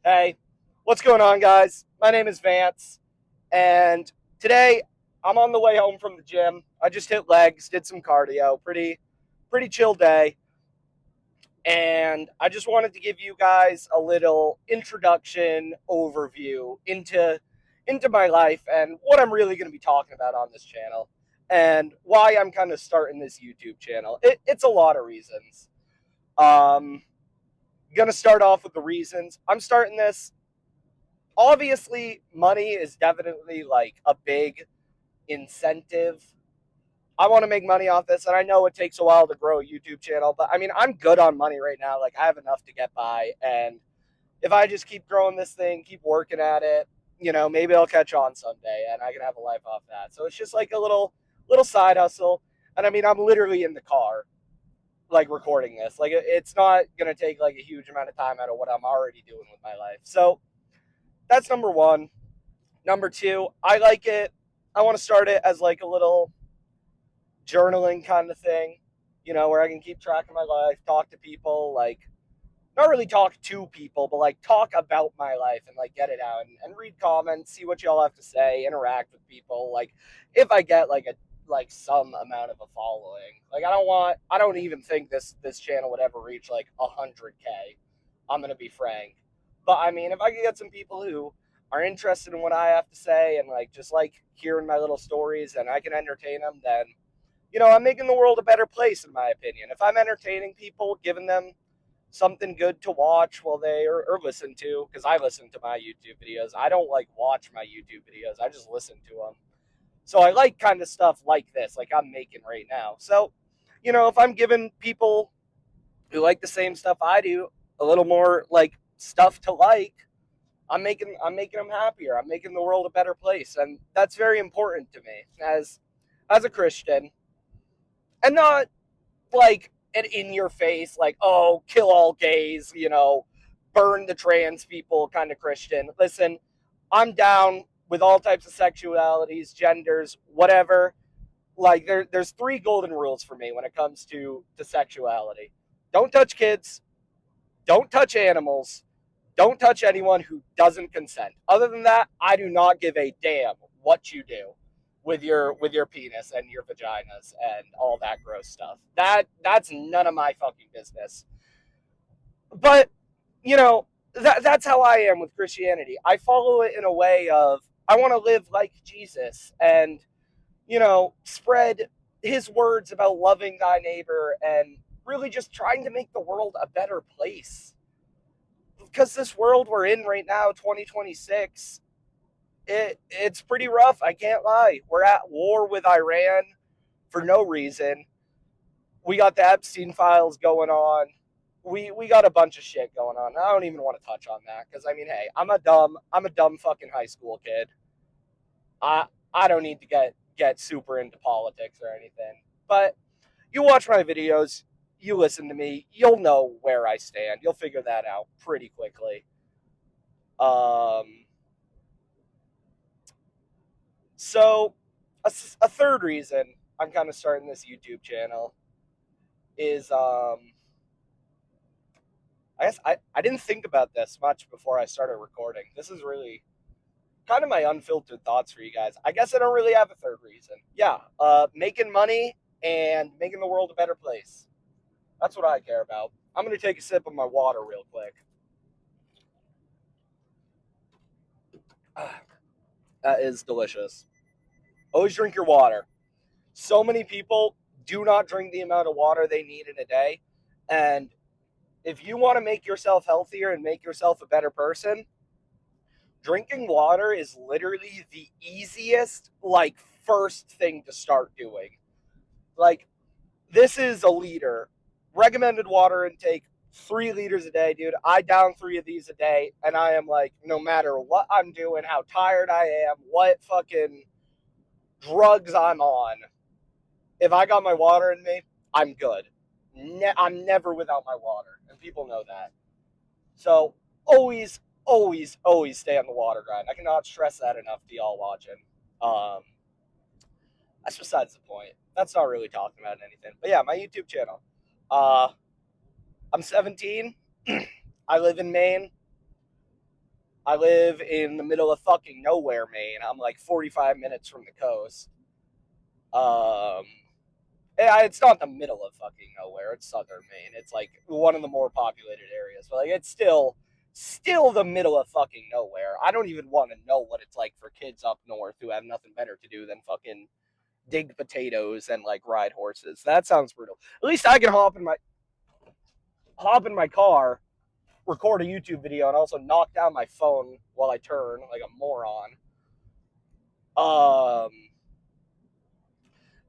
Hey, what's going on, guys? My name is Vance, and today I'm on the way home from the gym. I just hit legs, did some cardio, pretty chill day, and I just wanted to give you guys a little introduction overview into my life and what I'm really going to be talking about on this channel and why I'm kind of starting this YouTube channel. It's a lot of reasons. Um, gonna start off with the reasons I'm starting this. Obviously, money is definitely like a big incentive. I want to make money off this, and I know it takes a while to grow a YouTube channel, but I mean, I'm good on money right now. Like, I have enough to get by, and if I just keep growing this thing, keep working at it, maybe I'll catch on someday, and I can have a life off that. So it's just like a little side hustle, and I mean, I'm literally in the car, like recording this. Like, it's not gonna take like a huge amount of time out of what I'm already doing with my life. So that's number one. Number two, I like it. I want to start it as like a little journaling kind of thing, where I can keep track of my life, talk to people, like not really talk to people, but like talk about my life and like get it out and read comments, see what y'all have to say, interact with people. Like if I get like some amount of a following, like I don't even think this channel would ever reach like 100K. I'm gonna be frank, but I mean, if I could get some people who are interested in what I have to say and like just like hearing my little stories and I can entertain them, then I'm making the world a better place, in my opinion. If I'm entertaining people, giving them something good to watch while they or listen to, because I listen to my YouTube videos. I don't like watch my YouTube videos. I just listen to them. So I like kind of stuff like this, like I'm making right now. So, if I'm giving people who like the same stuff I do a little more like stuff to like, I'm making them happier. I'm making the world a better place, and that's very important to me as a Christian, and not like an in your face, like, oh, kill all gays, burn the trans people kind of Christian. Listen, I'm down with all types of sexualities, genders, whatever. Like there's three golden rules for me when it comes to sexuality. Don't touch kids, don't touch animals, don't touch anyone who doesn't consent. Other than that, I do not give a damn what you do with your penis and your vaginas and all that gross stuff. That's none of my fucking business. But that's how I am with Christianity. I follow it in a way of I want to live like Jesus and spread his words about loving thy neighbor and really just trying to make the world a better place. Because this world we're in right now, 2026, it's pretty rough. I can't lie. We're at war with Iran for no reason. We got the Epstein files going on. We got a bunch of shit going on. I don't even want to touch on that because I mean, hey, I'm a dumb fucking high school kid. I don't need to get super into politics or anything. But you watch my videos, you listen to me, you'll know where I stand. You'll figure that out pretty quickly. Um, so a third reason I'm kind of starting this YouTube channel is I guess I didn't think about this much before I started recording. This is really kind of my unfiltered thoughts for you guys. I guess I don't really have a third reason. Yeah, making money and making the world a better place. That's what I care about. I'm gonna take a sip of my water real quick. That is delicious. Always drink your water. So many people do not drink the amount of water they need in a day, and if you want to make yourself healthier and make yourself a better person, drinking water is literally the easiest, like, first thing to start doing. Like, this is a liter. Recommended water intake, 3 liters a day, dude. I down 3 of these a day, and I am like, no matter what I'm doing, how tired I am, what fucking drugs I'm on, if I got my water in me, I'm good. I'm never without my water, and people know that. So always, always, always stay on the water grind. I cannot stress that enough to y'all watching. Um, that's besides the point. That's not really talking about anything. But yeah, my YouTube channel. Uh, I'm 17. I live in Maine. I live in the middle of fucking nowhere, Maine. I'm like 45 minutes from the coast. Um, it's not the middle of fucking nowhere. It's southern Maine. It's like one of the more populated areas, but like it's still the middle of fucking nowhere. I don't even want to know what it's like for kids up north who have nothing better to do than fucking dig potatoes and like ride horses. That sounds brutal. At least I can hop in my car, record a YouTube video, and also knock down my phone while I turn like a moron. Um,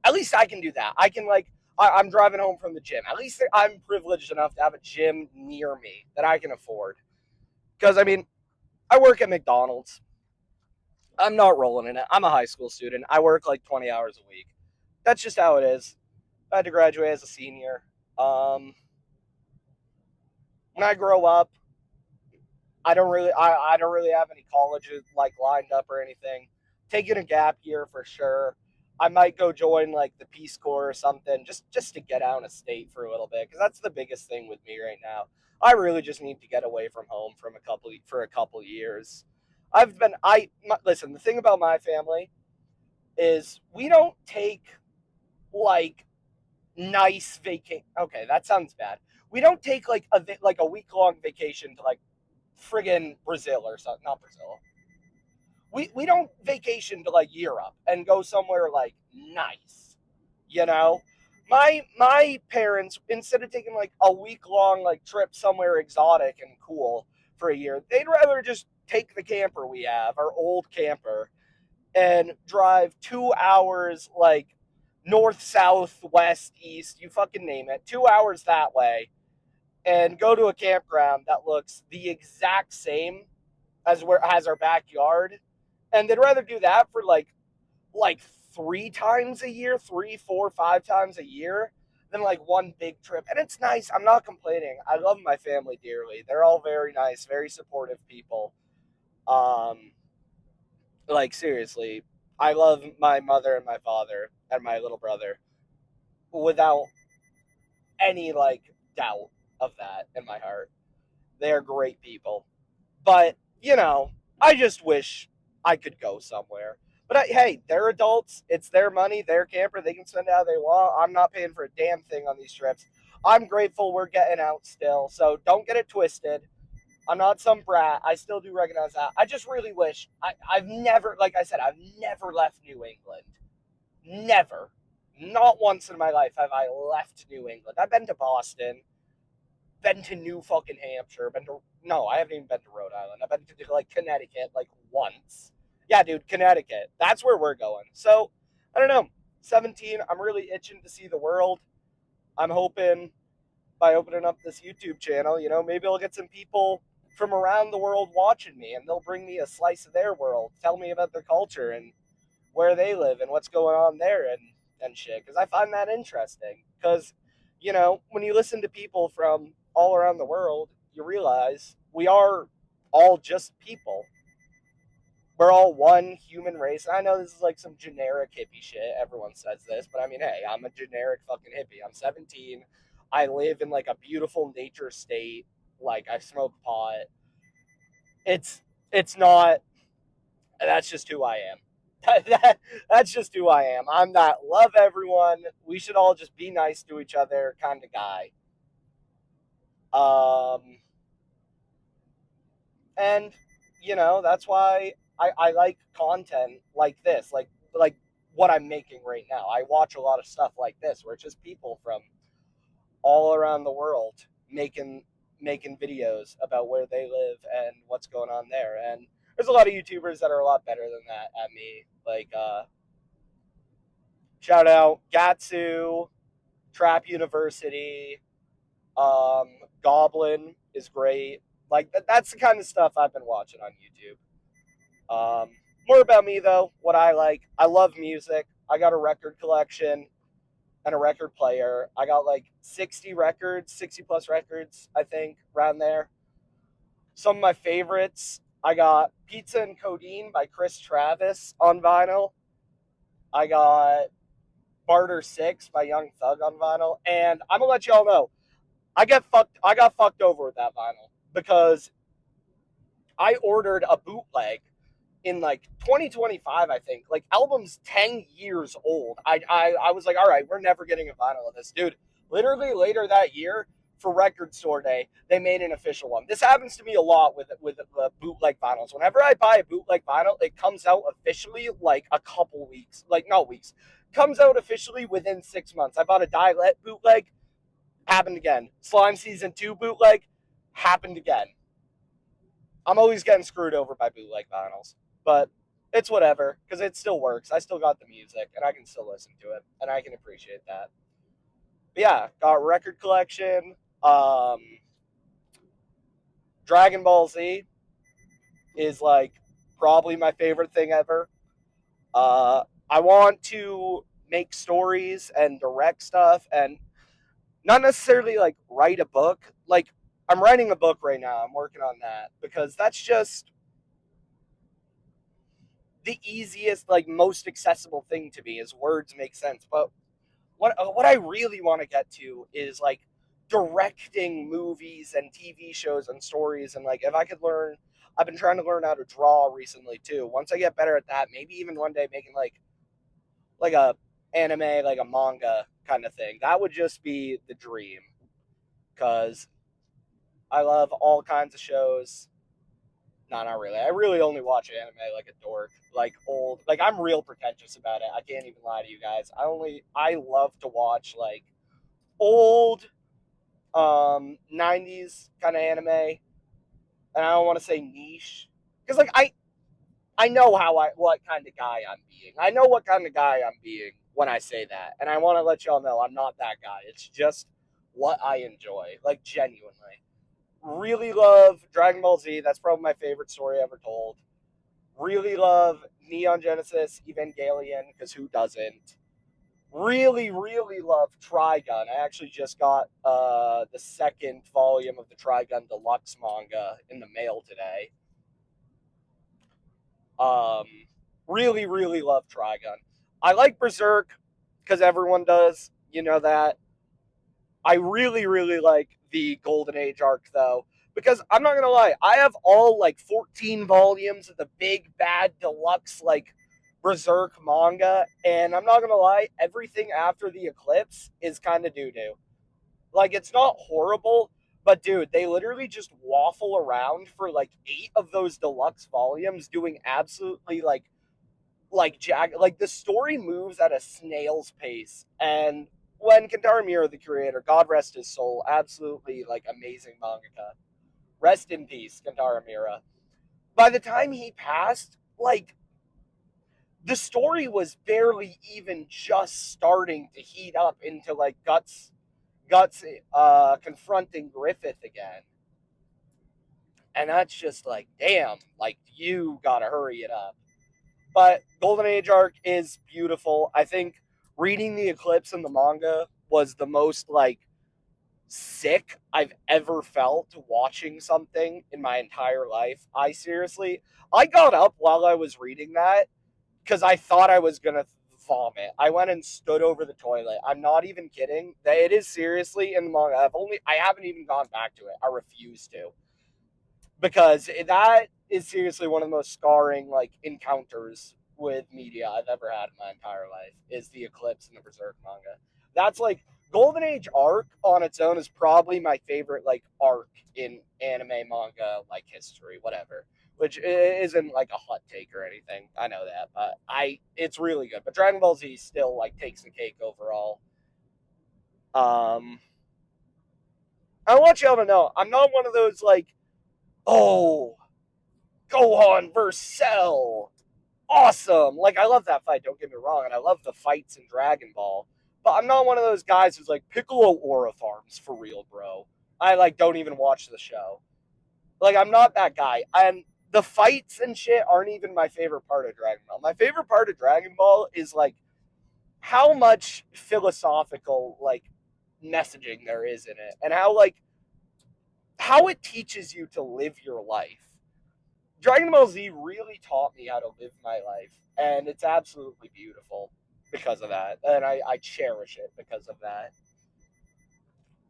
at least I can do that. I can like I'm driving home from the gym. At least I'm privileged enough to have a gym near me that I can afford. Because I mean, I work at McDonald's. I'm not rolling in it. I'm a high school student. I work like 20 hours a week. That's just how it is. I had to graduate as a senior. Um, when I grow up, I don't really have any colleges like lined up or anything. Taking a gap year for sure. I might go join like the Peace Corps or something just to get out of state for a little bit because that's the biggest thing with me right now. I really just need to get away from home from a couple years. Listen, the thing about my family is we don't take like nice vacation. Okay, that sounds bad. We don't take like a week long vacation to like friggin' Brazil or something. Not Brazil. We don't vacation to like Europe and go somewhere like nice. You know, my parents, instead of taking like a week long like trip somewhere exotic and cool for a year, they'd rather just take the camper we have, our old camper, and drive 2 hours like north, south, west, east, you fucking name it, 2 hours that way, and go to a campground that looks the exact same as where has our backyard, and they'd rather do that for like 3 times a year, three, four, 5 times a year, than like one big trip. And it's nice. I'm not complaining. I love my family dearly. They're all very nice, very supportive people. Um, like seriously, I love my mother and my father and my little brother without any like doubt of that in my heart. They are great people. But, I just wish I could go somewhere. But hey, they're adults. It's their money, their camper. They can spend it how they want. I'm not paying for a damn thing on these trips. I'm grateful we're getting out still. So don't get it twisted. I'm not some brat. I still do recognize that. I just really wish I've never, like I said, I've never left New England. Never. Not once in my life have I left New England. I've been to Boston, been to New fucking Hampshire, been to no, I haven't even been to Rhode Island. I've been to like Connecticut like once. Yeah, dude, Connecticut. That's where we're going. So I don't know. 17. I'm really itching to see the world. I'm hoping by opening up this YouTube channel, maybe I'll get some people from around the world watching me, and they'll bring me a slice of their world, tell me about their culture and where they live and what's going on there and shit. Because I find that interesting. Because when you listen to people from all around the world, you realize we are all just people. We're all one human race. And I know this is like some generic hippie shit. Everyone says this, but I mean, hey, I'm a generic fucking hippie. I'm 17. I live in like a beautiful nature state. Like I smoke pot. It's not. That's just who I am. That's just who I am. I'm that love everyone. We should all just be nice to each other kind of guy. Um, and that's why I like content like this, like what I'm making right now. I watch a lot of stuff like this where it's just people from all around the world making videos about where they live and what's going on there. And there's a lot of YouTubers that are a lot better than that at me. Like shout out Gatsu, Trap University, um, Goblin is great. Like that's the kind of stuff I've been watching on YouTube. More about me though, what I like. I love music. I got a record collection and a record player. I got like 60 records, 60 plus records, I think, around there. Some of my favorites, I got Pizza and Codeine by Chris Travis on vinyl. I got Barter 6 by Young Thug on vinyl. And I'm going to let y'all know, I got fucked over with that vinyl because I ordered a bootleg in like 2025, I think. Like album's 10 years old. I was like, all right, we're never getting a vinyl of this, dude. Literally later that year for Record Store Day, they made an official one. This happens to me a lot with bootleg vinyls. Whenever I buy a bootleg vinyl, it comes out officially like a couple weeks, like not weeks. Comes out officially within 6 months. I bought a Dialect bootleg, happened again. Slime Season 2 bootleg, happened again. I'm always getting screwed over by bootleg vinyls, but it's whatever because it still works. I still got the music and I can still listen to it and I can appreciate that. But yeah, got record collection. Um, Dragon Ball Z is like probably my favorite thing ever. I want to make stories and direct stuff and not necessarily like write a book. Like I'm writing a book right now. I'm working on that because that's just the easiest, like most accessible thing to me is words make sense. But what I really want to get to is like directing movies and TV shows and stories. And like if I could learn, I've been trying to learn how to draw recently too. Once I get better at that, maybe even one day making like a anime, like a manga kind of thing. That would just be the dream because I love all kinds of shows. No, not really. I really only watch anime like a dork, like old. Like I'm real pretentious about it. I can't even lie to you guys. I love to watch like old 90s kind of anime, and I don't want to say niche because like I know what kind of guy I'm being. I know what kind of guy I'm being when I say that, and I want to let y'all know I'm not that guy. It's just what I enjoy, like genuinely. Really love Dragon Ball Z. That's probably my favorite story ever told. Really love Neon Genesis Evangelion because who doesn't? Really, really love Trigun. I actually just got the second volume of the Trigun Deluxe manga in the mail today. Um, really, really love Trigun. I like Berserk because everyone does. You know that. I really, really like the Golden Age arc though, because I'm not gonna lie, I have all like 14 volumes of the big bad deluxe like Berserk manga, and I'm not gonna lie, everything after the Eclipse is kind of doo doo. Like it's not horrible, but dude, they literally just waffle around for like 8 of those deluxe volumes, doing absolutely like the story moves at a snail's pace. And when Kentaro Miura, the creator, God rest his soul, absolutely like amazing mangaka, rest in peace, Kentaro Miura. By the time he passed, like the story was barely even just starting to heat up into like guts confronting Griffith again. And that's just like, damn, like you gotta hurry it up. But Golden Age arc is beautiful. I think reading the Eclipse in the manga was the most like sick I've ever felt watching something in my entire life. I got up while I was reading that because I thought I was gonna vomit. I went and stood over the toilet. I'm not even kidding. It is seriously in the manga. I haven't even gone back to it. I refuse to because that is seriously one of the most scarring like encounters with media I've ever had in my entire life is the Eclipse and the Berserk manga. That's like Golden Age arc on its own is probably my favorite like arc in anime manga like history, whatever. Which isn't like a hot take or anything. I know that, but it's really good. But Dragon Ball Z still like takes the cake overall. Um, I want y'all to know I'm not one of those like, oh, Gohan versus Cell. Awesome. Like, I love that fight, don't get me wrong, and I love the fights in Dragon Ball. But I'm not one of those guys who's like, Piccolo Aura Farms for real, bro. I, like, don't even watch the show. Like, I'm not that guy. And the fights and shit aren't even my favorite part of Dragon Ball. My favorite part of Dragon Ball is, like, how much philosophical, like, messaging there is in it. And how it teaches you to live your life. Dragon Ball Z really taught me how to live my life, and it's absolutely beautiful because of that, and I cherish it because of that.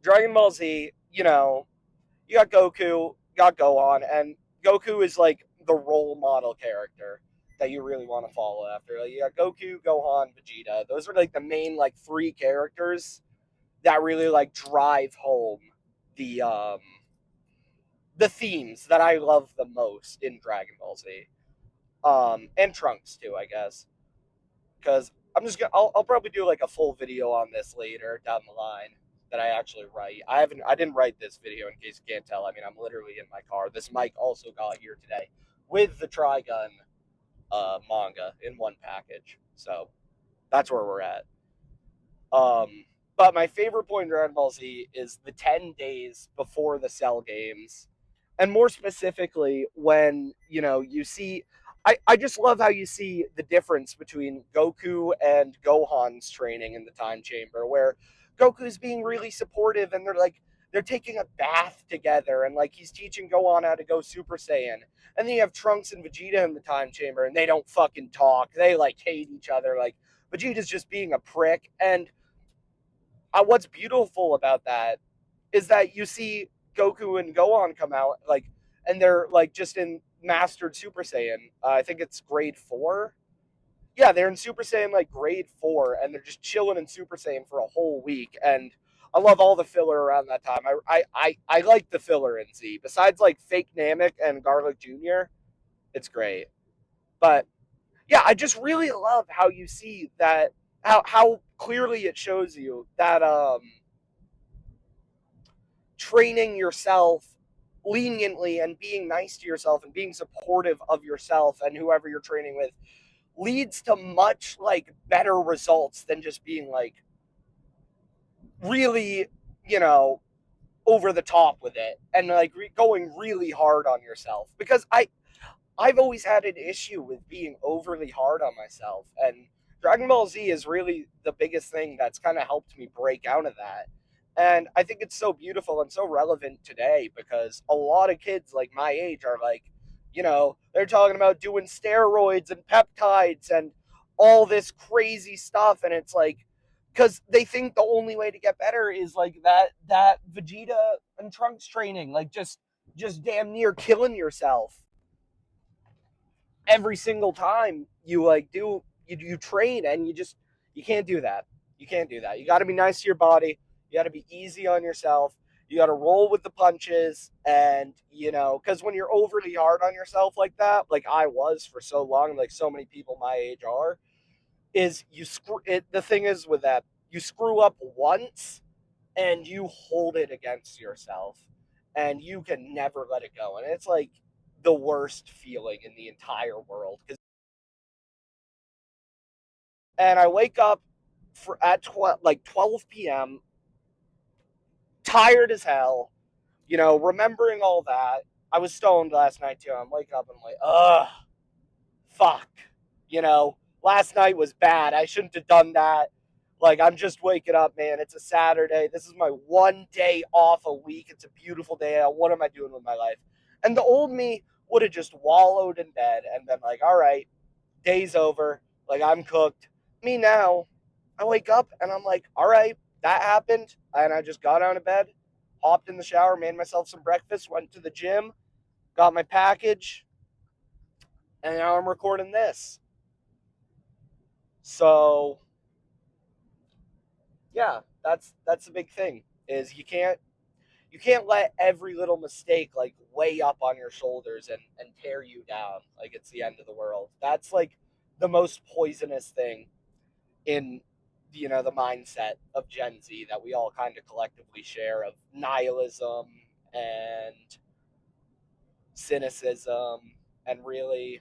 Dragon Ball Z, you got Goku, you got Gohan, and Goku is like the role model character that you really want to follow after. Like, you got Goku, Gohan, Vegeta. Those are like the main like three characters that really like drive home the um the themes that I love the most in Dragon Ball Z. And Trunks too, I guess, because I'll probably do like a full video on this later down the line that I actually write. I didn't write this video in case you can't tell. I mean, I'm literally in my car. This mic also got here today with the Trigun manga in one package. So that's where we're at. Um, but my favorite point in Dragon Ball Z is the 10 days before the Cell games. And more specifically, when, you see. I just love how you see the difference between Goku and Gohan's training in the time chamber, where Goku's being really supportive and they're taking a bath together and like he's teaching Gohan how to go Super Saiyan. And then you have Trunks and Vegeta in the time chamber and they don't fucking talk. They like hate each other. Like Vegeta's just being a prick. And what's beautiful about that is that you see Goku and Gohan come out and they're like just in mastered Super Saiyan. I think it's grade 4. Yeah, they're in Super Saiyan like grade 4, and they're just chilling in Super Saiyan for a whole week. And I love all the filler around that time. I like the filler in Z. Besides like fake Namek and Garlic Jr., it's great. But yeah, I just really love how you see that how clearly it shows you that training yourself leniently and being nice to yourself and being supportive of yourself and whoever you're training with leads to much like better results than just being like really, you know, over the top with it and like going really hard on yourself, because I've always had an issue with being overly hard on myself, and Dragon Ball Z is really the biggest thing that's kind of helped me break out of that. And I think it's so beautiful and so relevant today because a lot of kids like my age are like, they're talking about doing steroids and peptides and all this crazy stuff, and it's like because they think the only way to get better is like that Vegeta and Trunks training, like just damn near killing yourself every single time you like you train, and you can't do that. You can't do that. You got to be nice to your body. You got to be easy on yourself. You got to roll with the punches, and because when you're overly hard on yourself like that, like I was for so long, like so many people my age are, is you screw it. The thing is with that, you screw up once and you hold it against yourself, and you can never let it go, and it's like the worst feeling in the entire world. And I wake up at 12 p.m. tired as hell, remembering all that. I was stoned last night too. I'm wake up and I'm like, ugh, fuck. Last night was bad. I shouldn't have done that. Like, I'm just waking up, man. It's a Saturday. This is my one day off a week. It's a beautiful day. What am I doing with my life? And the old me would have just wallowed in bed and been like, all right, day's over. Like, I'm cooked. Me now, I wake up and I'm like, all right, that happened. And I just got out of bed, hopped in the shower, made myself some breakfast, went to the gym, got my package, and now I'm recording this. So yeah, that's the big thing is you can't let every little mistake like weigh up on your shoulders and tear you down like it's the end of the world. That's like the most poisonous thing in the mindset of Gen Z that we all kind of collectively share, of nihilism and cynicism and really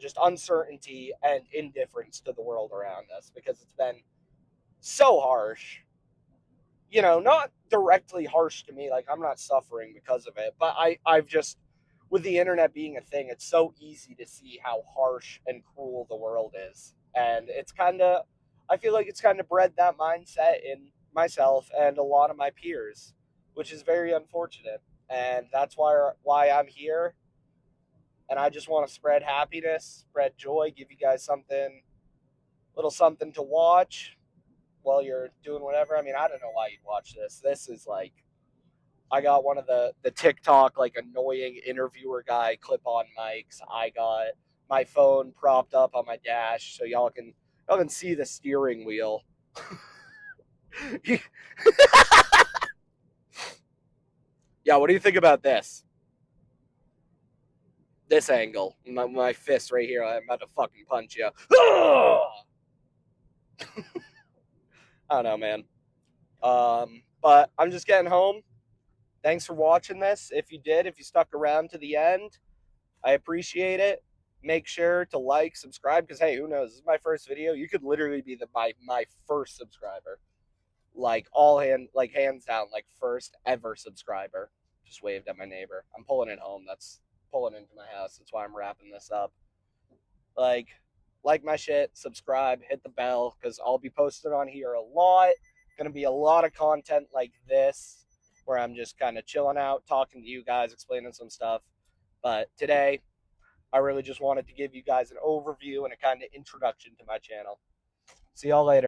just uncertainty and indifference to the world around us, because it's been so harsh, not directly harsh to me, like I'm not suffering because of it, but I've just, with the internet being a thing, it's so easy to see how harsh and cruel the world is. And it's kind of, I feel like it's kind of bred that mindset in myself and a lot of my peers, which is very unfortunate. And that's why I'm here. And I just want to spread happiness, spread joy, give you guys something, little something to watch, while you're doing whatever. I mean, I don't know why you'd watch this. This is like, I got one of the TikTok like annoying interviewer guy clip on mics. I got my phone propped up on my dash so y'all can see the steering wheel. Yeah, what do you think about this? This angle, my fist right here. I'm about to fucking punch you. I don't know, man. But I'm just getting home. Thanks for watching this. If you stuck around to the end, I appreciate it. Make sure to like, subscribe, because hey, who knows? This is my first video. You could literally be my first subscriber. Like hands down, like first ever subscriber. Just waved at my neighbor. I'm pulling it home. That's pulling into my house. That's why I'm wrapping this up. Like, like my shit, subscribe, hit the bell, because I'll be posting on here a lot. Gonna be a lot of content like this, where I'm just kind of chilling out, talking to you guys, explaining some stuff. But today, I really just wanted to give you guys an overview and a kind of introduction to my channel. See y'all later.